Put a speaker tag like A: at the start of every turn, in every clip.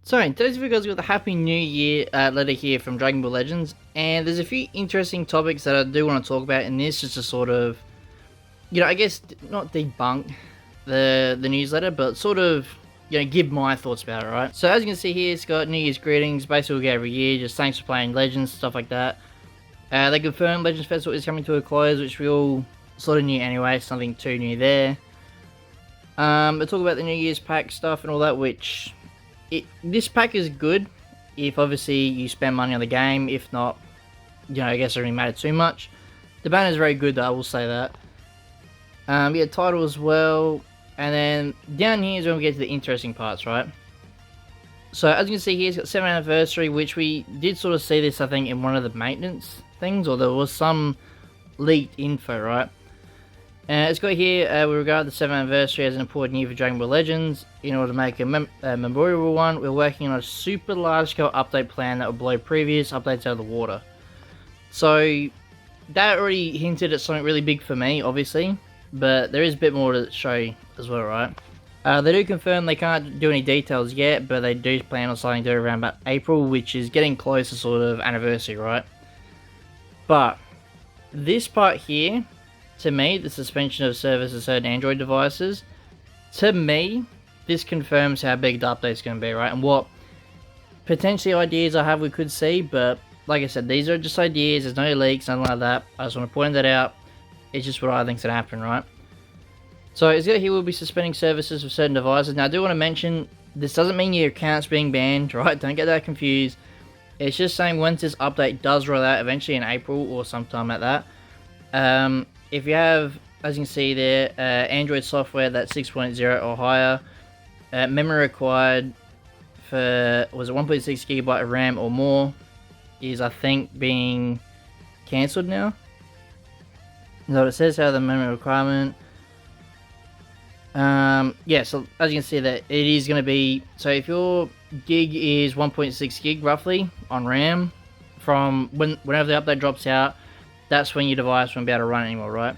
A: So in today's video guys, we've got the Happy New Year letter here from Dragon Ball Legends, and there's a few interesting topics that I do want to talk about in this, just to sort of, I guess not debunk the newsletter, but sort of, give my thoughts about it, right? So as you can see here, it's got New Year's greetings, basically we get every year, just thanks for playing Legends, stuff like that. They confirmed Legends Festival is coming to a close, which we all sort of knew anyway, something too new there. They talk about the New Year's pack stuff and all that, which this pack is good if obviously you spend money on the game. If not, I guess it doesn't really matter too much. The banner is very good though, I will say that. Yeah, title as well. And then down here is when we get to the interesting parts, right? So as you can see here, it's got 7th anniversary, which we did sort of see this, I think, in one of the maintenance things, or there was some leaked info, right? It's got here, we regard the 7th anniversary as an important year for Dragon Ball Legends. In order to make a memorable one, we're working on a super large scale update plan that will blow previous updates out of the water. So that already hinted at something really big for me, obviously, but there is a bit more to show as well, right? They do confirm they can't do any details yet, but they do plan on starting to do it around about April, which is getting close to sort of anniversary, right? But this part here, to me, the suspension of service of certain Android devices, to me, this confirms how big the update's going to be, right? And what potentially ideas I have we could see, but like I said, these are just ideas, there's no leaks, nothing like that. I just want to point that out. It's just what I think's going to happen, right? So it's got here, we'll be suspending services for certain devices. Now I do want to mention, this doesn't mean your account's being banned, right? Don't get that confused. It's just saying once this update does roll out, eventually in April or sometime like that, if you have, as you can see there, Android software that's 6.0 or higher, memory required for, was it 1.6 GB of RAM or more, is I think being cancelled now. So it says how the memory requirement. Yeah, so as you can see that it is going to be, so if your gig is 1.6 gig roughly on RAM, from whenever the update drops out, that's when your device won't be able to run anymore, right?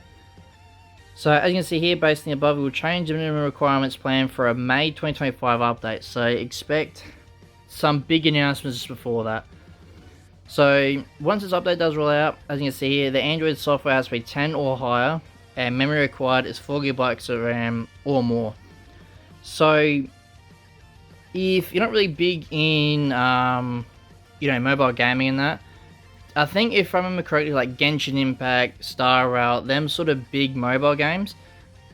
A: So as you can see here, based on the above, we will change the minimum requirements plan for a May 2025 update. So expect some big announcements just before that. So once this update does roll out, as you can see here, the Android software has to be 10 or higher, and memory required is 4 GB of RAM or more. So if you're not really big in, mobile gaming and that, I think if I remember correctly, like Genshin Impact, Star Rail, them sort of big mobile games,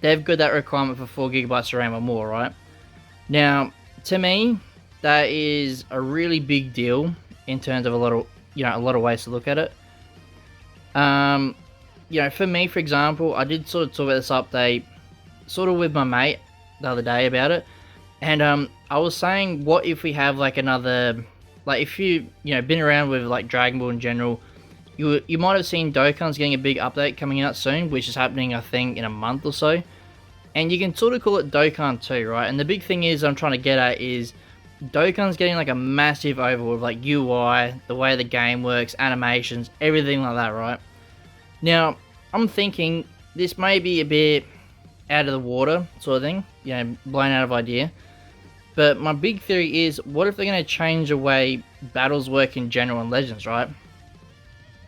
A: they've got that requirement for 4 GB of RAM or more, right? Now, to me, that is a really big deal in terms of a lot of ways to look at it. For me, for example, I did sort of talk about this update sort of with my mate the other day about it, and I was saying, what if we have like another, like if you been around with like Dragon Ball in general, you might have seen Dokkan's getting a big update coming out soon, which is happening I think in a month or so, and you can sort of call it Dokkan 2, right? And the big thing is I'm trying to get at is Dokkan's getting like a massive overhaul of like UI, the way the game works, animations, everything like that, right? Now I'm thinking this may be a bit out of the water sort of thing, blown out of idea. But my big theory is, what if they're going to change the way battles work in general in Legends, right?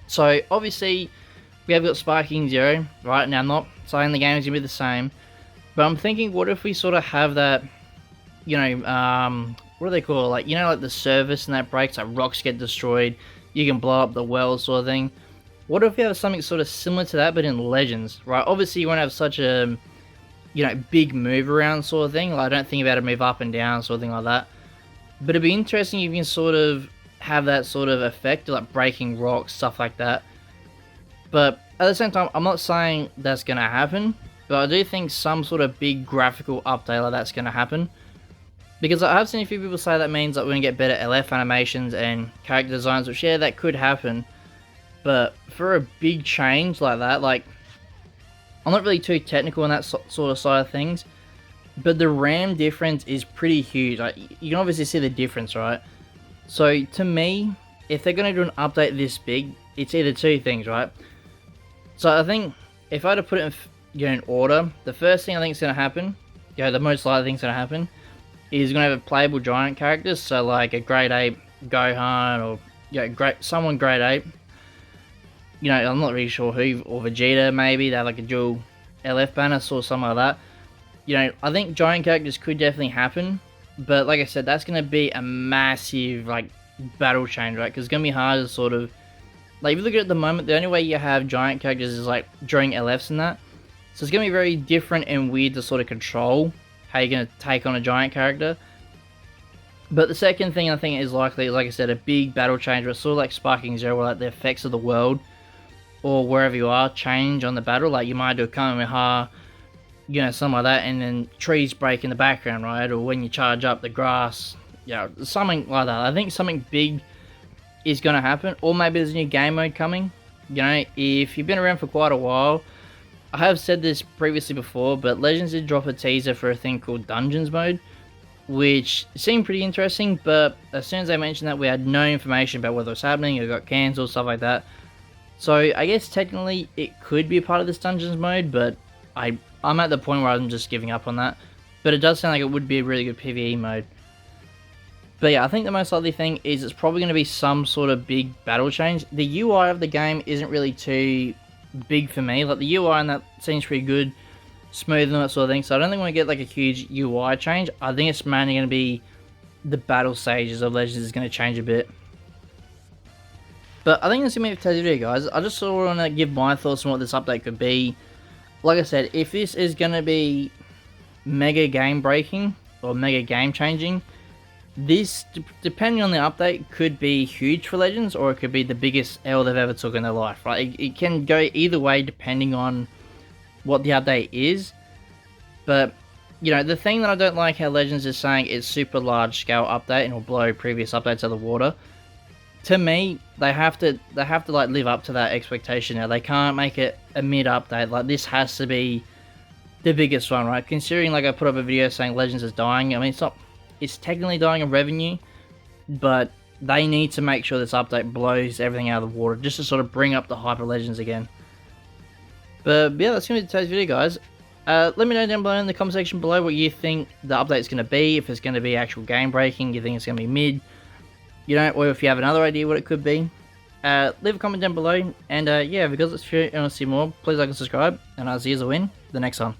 A: So, obviously, we have got Sparking Zero, right? Now, I'm not saying the game is going to be the same, but I'm thinking, what if we sort of have that, what do they call it? Like the service and that breaks, like rocks get destroyed, you can blow up the well sort of thing. What if we have something sort of similar to that, but in Legends, right? Obviously, you won't have such a big move around sort of thing. Like, I don't think about to move up and down sort of thing like that. But it'd be interesting if you can sort of have that sort of effect, like breaking rocks, stuff like that. But at the same time, I'm not saying that's going to happen, but I do think some sort of big graphical update like that's going to happen. Because I have seen a few people say that means that we're going to get better LF animations and character designs, which yeah, that could happen. But for a big change like that, like, I'm not really too technical on that sort of side of things, but the RAM difference is pretty huge. Like, you can obviously see the difference, right? So to me, if they're going to do an update this big, it's either two things, right? So I think if I had to put it in order, the first thing I think is going to happen, the most likely thing is going to happen, is going to have a playable giant characters, so like a Great Ape Gohan, or someone Great Ape. You know, I'm not really sure who, or Vegeta maybe. They have like a dual LF banner or something like that. You know, I think giant characters could definitely happen, but like I said, that's going to be a massive like battle change, right? Because it's going to be hard to sort of, like, if you look at it at the moment, the only way you have giant characters is like during LFs and that. So it's going to be very different and weird to sort of control how you're going to take on a giant character. But the second thing I think is likely, like I said, a big battle change, where sort of like Sparking Zero, where like the effects of the world or wherever you are change on the battle. Like you might do a Kamehameha, you know, something like that, and then trees break in the background, right? Or when you charge up the grass, you know, something like that. I think something big is going to happen, or maybe there's a new game mode coming. You know, if you've been around for quite a while, I have said this previously before, but Legends did drop a teaser for a thing called Dungeons mode, which seemed pretty interesting, but as soon as they mentioned that, we had no information about whether it was happening, it got cancelled, stuff like that. So I guess technically it could be a part of this Dungeons mode, but I'm at the point where I'm just giving up on that. But it does sound like it would be a really good PvE mode. But yeah, I think the most likely thing is it's probably going to be some sort of big battle change. The UI of the game isn't really too big for me. Like the UI and that seems pretty good, smooth and that sort of thing. So I don't think we're going to get like a huge UI change. I think it's mainly going to be the battle stages of Legends is going to change a bit. But I think that's going to be it for today's video, guys. I just sort of want to give my thoughts on what this update could be. Like I said, if this is going to be mega game breaking or mega game changing, this, depending on the update, could be huge for Legends, or it could be the biggest L they've ever took in their life, right? It can go either way depending on what the update is. But, you know, the thing that I don't like how Legends is saying it's super large scale update and will blow previous updates out of the water. To me, they have to like live up to that expectation now. They can't make it a mid update. Like, this has to be the biggest one, right? Considering, like, I put up a video saying Legends is dying. I mean, it's technically dying in revenue, but they need to make sure this update blows everything out of the water just to sort of bring up the hype of Legends again. But yeah, that's going to be today's video, guys. Let me know down below in the comment section below what you think the update is going to be. If it's going to be actual game breaking, you think it's going to be mid, you know, or if you have another idea what it could be. Leave a comment down below, and yeah, because it's free and I want to see more, please like and subscribe, and I'll see you in the next one.